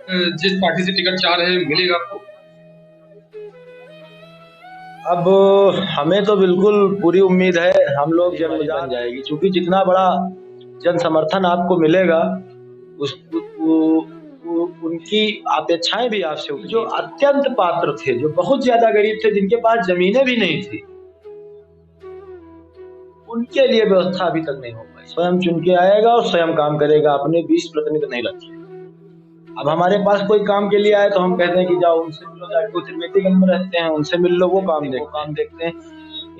जिस पार्टी से टिकट चाह रहे हैं मिलेगा आपको? अब हमें तो बिल्कुल पूरी उम्मीद है हम लोग जन्मजात बन जाएगी, क्योंकि जितना बड़ा जन समर्थन आपको मिलेगा उनकी अपेक्षाएं भी आपसे होगी। जो अत्यंत पात्र थे, जो बहुत ज्यादा गरीब थे, जिनके पास जमीनें भी नहीं थी, उनके लिए व्यवस्था अभी तक नहीं हो पाई। स्वयं चुन के आएगा और स्वयं काम करेगा, अपने 20 प्रतिनिधि नहीं रखे। अब हमारे पास कोई काम के लिए आए तो हम कहते हैं कि जाओ उनसे मिलो, जाके त्रिवेणीगंज में रहते हैं, उनसे मिल लो, वो काम देखते हैं।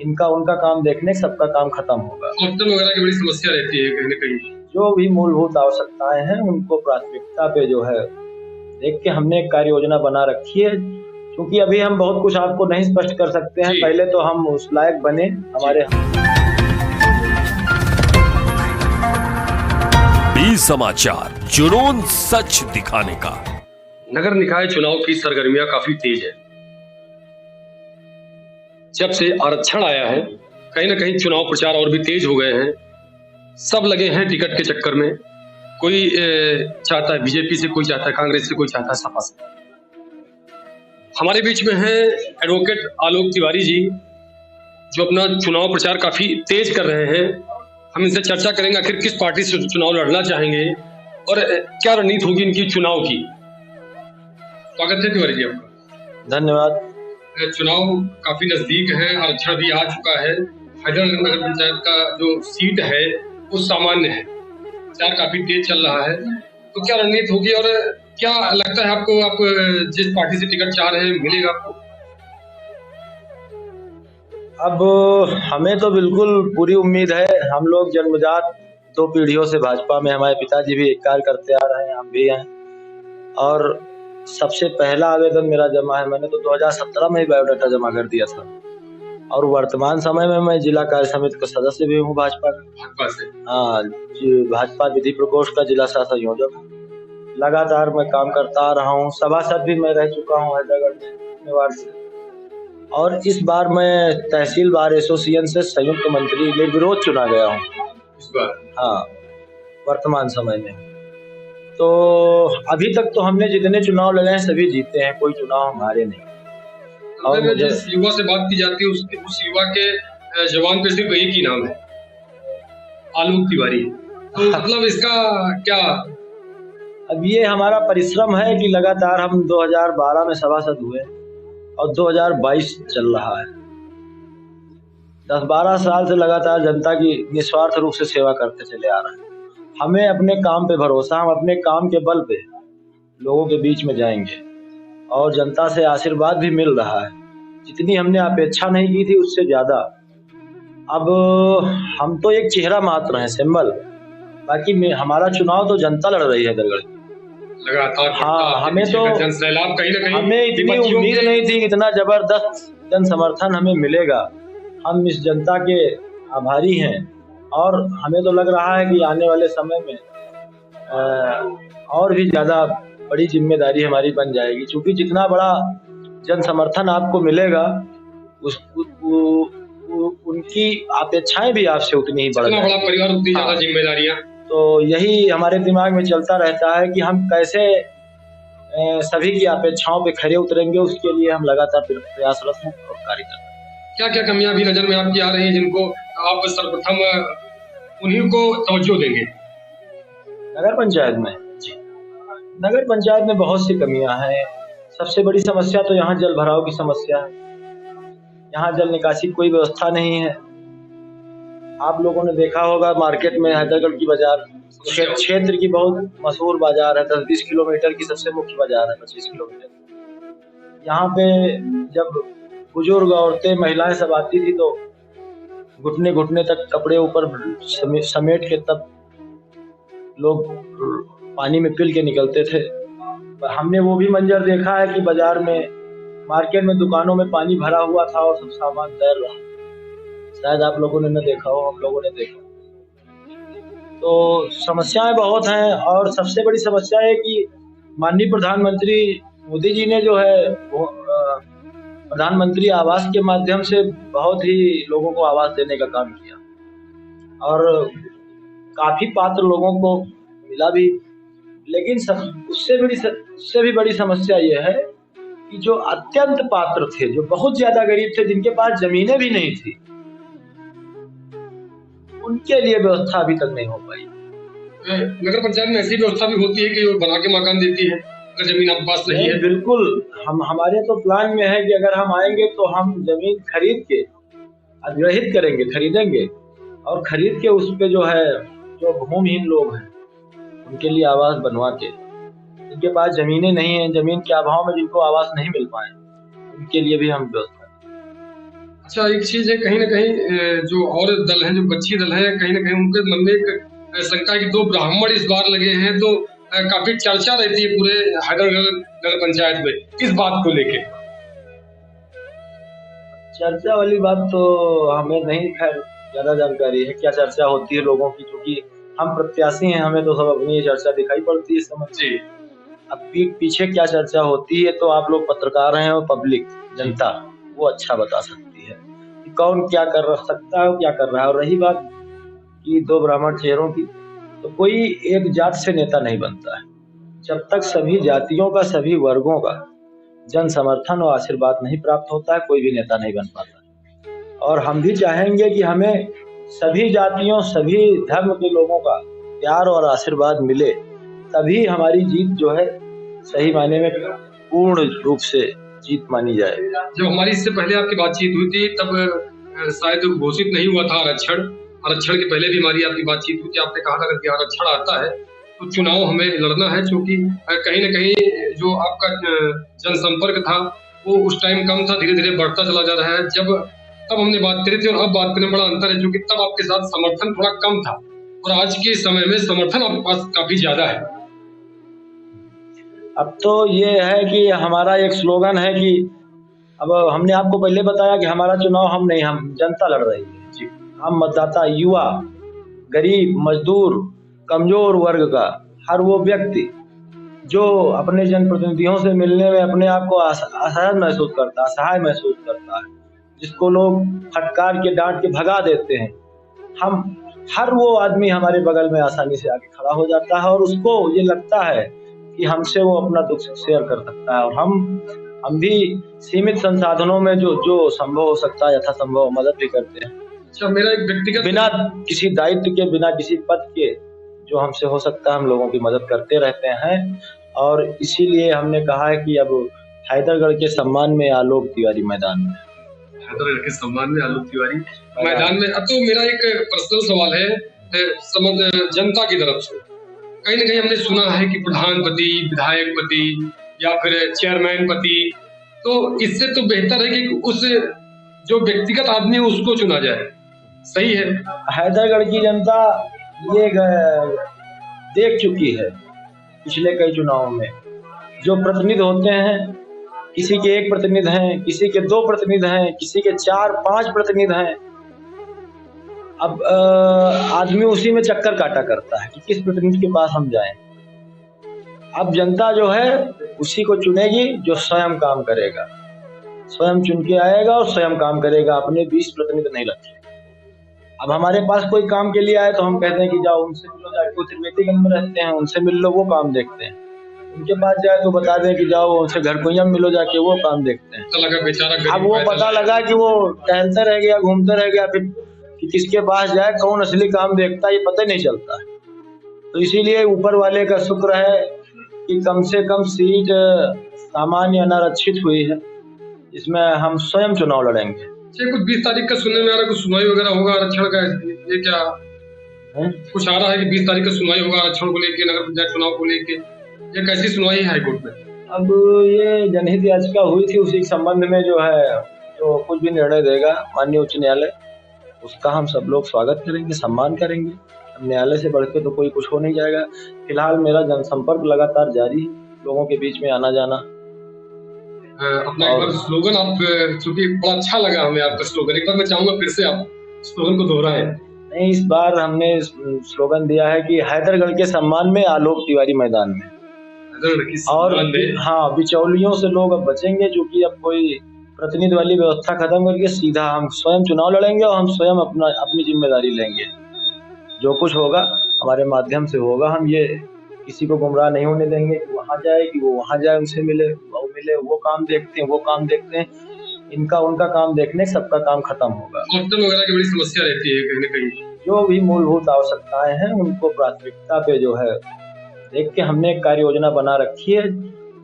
इनका उनका काम देखने सबका काम खत्म होगा। हॉस्टल वगैरह की बड़ी समस्या रहती है कहीं न कहीं। जो भी मूलभूत आवश्यकताएं हैं उनको प्राथमिकता पे जो है देख के हमने एक कार्य योजना बना रखी है। क्योंकि अभी हम बहुत कुछ आपको नहीं स्पष्ट कर सकते हैं, पहले तो हम उस लायक बने। हमारे बी समाचार, जुनून सच दिखाने का। नगर निकाय चुनाव की सरगर्मियां काफी तेज है। जब से आरक्षण आया है कहीं ना कहीं चुनाव प्रचार और भी तेज हो गए हैं। सब लगे हैं टिकट के चक्कर में। कोई चाहता है बीजेपी से, कोई चाहता है कांग्रेस से, कोई चाहता है सपा से। हमारे बीच में है एडवोकेट आलोक तिवारी जी, जो अपना चुनाव प्रचार काफी तेज कर रहे हैं। हम इनसे चर्चा करेंगे आखिर किस पार्टी से चुनाव लड़ना चाहेंगे और क्या रणनीति होगी इनकी चुनाव की। स्वागत है तिवारी जी आपका। धन्यवाद। चुनाव काफी नजदीक है, आरक्षण भी आ चुका है। हैदराबाद नगर पंचायत का जो सीट है वो सामान्य है, प्रचार काफी तेज चल रहा है। तो क्या रणनीति होगी और क्या लगता है आपको, आप जिस पार्टी से टिकट चाह रहे हैं मिलेगा आपको? अब हमें तो बिल्कुल पूरी उम्मीद है। हम लोग जन्मजात 2 पीढ़ियों से भाजपा में, हमारे पिताजी भी एक कार्य करते आ रहे हैं, हम भी हैं। और सबसे पहला आवेदन मेरा जमा है, मैंने तो 2017 में ही बायोडाटा जमा कर दिया था। और वर्तमान समय में मैं जिला कार्य समिति का सदस्य भी हूँ भाजपा से। हाँ, भाजपा विधि प्रकोष्ठ का जिला सह संयोजक हूँ। लगातार मैं काम करता आ रहा हूँ। सभासद भी मैं रह चुका हूँ हैदराबाद में से। और इस बार मैं तहसील बार एसोसिएशन से संयुक्त मंत्री निर्विरोध चुना गया हूँ इस बार। हाँ, वर्तमान समय में। तो अभी तक तो हमने जितने चुनाव लड़े हैं सभी जीते हैं, कोई चुनाव हमारे नहीं। और जिस युवा से बात की जाती है उस युवा के जवान पे सिर्फ एक ही नाम है, आलोक तिवारी। तो मतलब इसका क्या? अब ये हमारा परिश्रम है कि लगातार हम 2012 में सभासद हुए और 2022 चल रहा है। 10-12 साल से लगातार जनता की निस्वार्थ रूप से सेवा करते चले आ रहे हैं। हमें अपने काम पे भरोसा, हम अपने काम के बल पे लोगों के बीच में जाएंगे और जनता से आशीर्वाद भी मिल रहा है। जितनी हमने अपेक्षा नहीं की थी उससे ज्यादा। अब हम तो एक चेहरा मात्र हैं, सिंबल। बाकी हमारा चुनाव तो जनता लड़ रही है दरगढ़ लगातार। हाँ, हमें तो हमें इतनी उम्मीद नहीं थी, इतना जबरदस्त जन समर्थन हमें मिलेगा। हम इस जनता के आभारी हैं और हमें तो लग रहा है कि आने वाले समय में और भी ज्यादा बड़ी जिम्मेदारी हमारी बन जाएगी। क्योंकि जितना बड़ा जन समर्थन आपको मिलेगा उनकी अपेक्षाएं भी आपसे उतनी ही बढ़ बड़ा परिवार उतनी ज्यादा जिम्मेदारियां। तो यही हमारे दिमाग में चलता रहता है कि हम कैसे सभी की अपेक्षाओं पे खरे उतरेंगे। उसके लिए हम लगातार प्रयासरत हैं और कार्य कर रहे हैं। क्या क्या कमियां भी नजर में आपकी आ रही है जिनको आप सर्वप्रथम उन्हीं को तवज्जो देंगे? नगर पंचायत में नगर पंचायत में बहुत सी कमियां हैं। सबसे बड़ी समस्या तो यहाँ जल भराव की समस्या है। यहाँ जल निकासी की कोई व्यवस्था नहीं है। आप लोगों ने देखा होगा मार्केट में हैदरगढ़ की बाजार क्षेत्र की बहुत मशहूर बाजार है, 10-20 किलोमीटर की सबसे मुख्य बाजार है, 25 किलोमीटर। यहाँ पे जब बुजुर्ग औरतें महिलाएं सब आती थी तो घुटने घुटने तक कपड़े ऊपर समेट के तब लोग पानी में पिल के निकलते थे। हमने वो भी मंजर देखा है कि बाजार में, मार्केट में, दुकानों में पानी भरा हुआ था और सब सामान तैर रहा। शायद आप लोगों ने न देखा हो, हम लोगों ने देखा। तो समस्याएं बहुत हैं और सबसे बड़ी समस्या है कि माननीय प्रधानमंत्री मोदी जी ने जो है वो प्रधानमंत्री आवास के माध्यम से बहुत ही लोगों को आवास देने का काम किया और काफी पात्र लोगों को मिला भी। लेकिन उससे भी बड़ी समस्या ये है कि जो अत्यंत पात्र थे, जो बहुत ज्यादा गरीब थे, जिनके पास जमीनें भी नहीं थी, उनके लिए व्यवस्था अभी तक नहीं हो पाई। नगर पंचायत में ऐसी व्यवस्था भी होती है कि वो बना के मकान देती है अगर जमीन आपके पास नहीं है? बिल्कुल, हमारे तो प्लान में है कि अगर हम आएंगे तो हम जमीन खरीद के अधिग्रहित करेंगे, खरीदेंगे और खरीद के उस पे जो है, जो भूमिहीन लोग हैं उनके लिए आवास बनवा के, जिनके पास जमीनें नहीं है, जमीन के अभाव में जिनको आवास नहीं मिल पाए, उनके लिए भी हम व्यवस्था। अच्छा, एक चीज है, कहीं ना कहीं जो और दल हैं, जो बच्ची दल है, कहीं ना कहीं उनके मन में एक शंका है कि 2 ब्राह्मण इस बार लगे हैं, तो काफी चर्चा रहती है पूरे हैदरगढ़ नगर पंचायत में इस बात को लेके। चर्चा वाली बात तो हमें नहीं खैर ज्यादा जानकारी है, क्या चर्चा होती है लोगों की, क्योंकि हम प्रत्याशी हैं, हमें तो सब अपनी चर्चा दिखाई पड़ती है, समझ जी। अब पीछे क्या चर्चा होती है तो आप लोग पत्रकार हैं और पब्लिक जनता वो अच्छा बता सकती है कि कौन क्या कर सकता है और क्या कर रहा है। और रही बात कि 2 ब्राह्मण चेहरों की, तो कोई एक जात से नेता नहीं बनता है। जब तक सभी जातियों का, सभी वर्गों का जन समर्थन और आशीर्वाद नहीं प्राप्त होता है, कोई भी नेता नहीं बन पाता। और हम भी चाहेंगे कि हमें सभी जातियों, सभी धर्म के लोगों का प्यार और आशीर्वाद मिले, तभी हमारी जीत जो है सही मायने में पूर्ण रूप से जीत मानी जाए। जब हमारी इससे पहले आपकी बातचीत हुई थी तब शायद घोषित नहीं हुआ था आरक्षण के पहले भी हमारी आपकी बातचीत हुई थी। आपने कहा था कि आरक्षण आता है तो चुनाव हमें लड़ना है, क्योंकि कहीं न कहीं जो आपका जनसंपर्क था वो उस टाइम कम था, धीरे धीरे बढ़ता चला जा रहा है। तब हमने बात करी थी और अब बात करने में बड़ा अंतर है, क्योंकि तब आपके साथ समर्थन थोड़ा कम था और आज के समय में समर्थन आपके पास काफी ज्यादा है। अब तो ये है कि हमारा एक स्लोगन है कि अब हमने आपको पहले बताया कि हमारा चुनाव हम नहीं, हम जनता लड़ रही है जी। हम मतदाता, युवा, गरीब, मजदूर, कमजोर वर्ग का हर वो व्यक्ति जो अपने जनप्रतिनिधियों से मिलने में अपने आप को असहाय महसूस करता है, जिसको लोग फटकार के, डांट के भगा देते हैं, हम हर वो आदमी हमारे बगल में आसानी से आके खड़ा हो जाता है और उसको ये लगता है कि हमसे वो अपना दुख शेयर कर सकता है। और हम भी सीमित संसाधनों में जो संभव हो सकता है यथासंभव मदद भी करते हैं। अच्छा, मेरा एक व्यक्तिगत, बिना किसी दायित्व के, बिना किसी पद के, जो हमसे हो सकता है हम लोगों की मदद करते रहते हैं। और इसीलिए हमने कहा है कि अब हैदरगढ़ के सम्मान में आलोक तिवारी मैदान में, हैदरगढ़ के सम्मान में आलोक तिवारी मैदान में। अब तो मेरा एक पर्सनल सवाल है जनता की तरफ से, कहीं न कहीं हमने सुना है कि प्रधानपति, विधायक पति या फिर चेयरमैन पति, तो इससे तो बेहतर है कि उस जो व्यक्तिगत आदमी है उसको चुना जाए, सही है? हैदरगढ़ की जनता ये देख चुकी है पिछले कई चुनावों में, जो प्रतिनिधि होते हैं, किसी के 1 प्रतिनिधि हैं, किसी के 2 प्रतिनिधि हैं, किसी के 4-5 प्रतिनिधि हैं। अब आदमी उसी में चक्कर काटा करता है कि किस प्रतिनिधि के पास हम जाएं। अब जनता जो है उसी को चुनेगी जो स्वयं काम करेगा, स्वयं चुन के आएगा और स्वयं काम करेगा, अपने 20 प्रतिनिधि नहीं रखेगा। अब हमारे पास कोई काम के लिए आए तो हम कहते हैं कि जाओ उनसे मिलो, जाके वो त्रिवेणीगंज में रहते हैं, उनसे मिल लो, वो काम देखते हैं। उनके पास जाए तो बता दें कि जाओ उनसे घरकुइया मिलो, जाके वो काम देखते हैं। अब वो पता लगा कि वो टहलते रह गया, घूमते रह गया, फिर कि किसके पास जाए, कौन असली काम देखता है, ये पता नहीं चलता है। तो इसीलिए ऊपर वाले का शुक्र है कि कम से कम सीट सामान्य अनारक्षित हुई है, इसमें हम स्वयं चुनाव लड़ेंगे। कुछ 20 तारीख का सुनने में आ रहा है, कुछ सुनवाई वगैरह होगा आरक्षण का, ये क्या है? कुछ आ रहा है कि 20 तारीख का सुनवाई होगा आरक्षण को लेके, नगर पंचायत चुनाव को लेके, ये कैसी सुनवाई है हाईकोर्ट में? अब ये जनहित याचिका हुई थी, उसी के संबंध में जो है, जो कुछ भी निर्णय देगा माननीय उच्च न्यायालय, उसका हम सब लोग स्वागत करेंगे, सम्मान करेंगे। न्यायालय से बढ़ के तो कोई कुछ हो नहीं जाएगा। फिलहाल मेरा जनसंपर्क लगातार जारी है, लोगों के बीच में आना जाना। अपना एक बार स्लोगन आप, क्योंकि बड़ा अच्छा लगा हमें आपका स्लोगन, एक बार मैं चाहूंगा फिर से आप स्लोगन को दोहराएं। नहीं, इस बार हमने स्लोगन दिया है कि हैदरगढ़ के सम्मान में आलोक तिवारी मैदान में। और हाँ, बिचौलियों से लोग अब बचेंगे, जो कि अब कोई प्रतिनिधि वाली व्यवस्था खत्म करके सीधा हम स्वयं चुनाव लड़ेंगे और हम स्वयं अपनी जिम्मेदारी लेंगे। जो कुछ होगा हमारे माध्यम से होगा, हम ये किसी को गुमराह नहीं होने देंगे कि वहां जाए, कि वो वहां जाए, उनसे मिले, वो मिले, वो काम देखते हैं, वो काम देखते हैं। इनका उनका काम देखने से सबका काम खत्म होगा। हॉस्टल वगैरह की बड़ी समस्या रहती है कहीं न कहीं। जो भी मूलभूत आवश्यकताएं हैं उनको प्राथमिकता पे जो है देख के हमने एक कार्य योजना बना रखी है।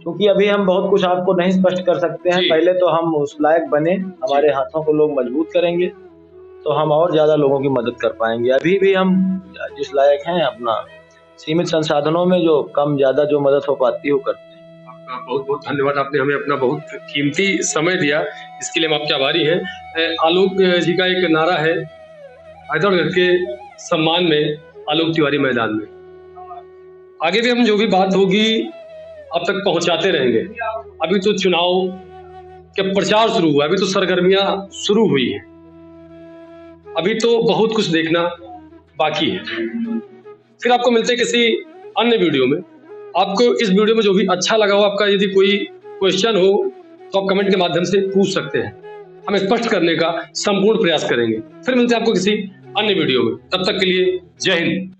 क्योंकि अभी हम बहुत कुछ आपको नहीं स्पष्ट कर सकते हैं, जी। पहले तो हम उस लायक बने, हमारे हाथों को लोग मजबूत करेंगे तो हम और ज्यादा लोगों की मदद कर पाएंगे। अभी भी हम जिस लायक हैं अपना सीमित संसाधनों में जो कम ज्यादा जो मदद हो पाती है वो करते हैं। आपका बहुत बहुत धन्यवाद, आपने हमें अपना बहुत कीमती समय दिया, इसके लिए हम आपके आभारी हैं। आलोक जी का एक नारा है आजमगढ़ के सम्मान में, आलोक तिवारी मैदान में। आगे भी हम जो भी बात होगी अब तक पहुंचाते रहेंगे। अभी तो चुनाव के प्रचार शुरू हुआ, अभी तो सरगर्मियां शुरू हुई हैं, अभी तो बहुत कुछ देखना बाकी है। फिर आपको मिलते हैं किसी अन्य वीडियो में। आपको इस वीडियो में जो भी अच्छा लगा हो, आपका यदि कोई क्वेश्चन हो तो आप कमेंट के माध्यम से पूछ सकते हैं, हम स्पष्ट करने का संपूर्ण प्रयास करेंगे। फिर मिलते हैं आपको किसी अन्य वीडियो में, तब तक के लिए जय हिंद।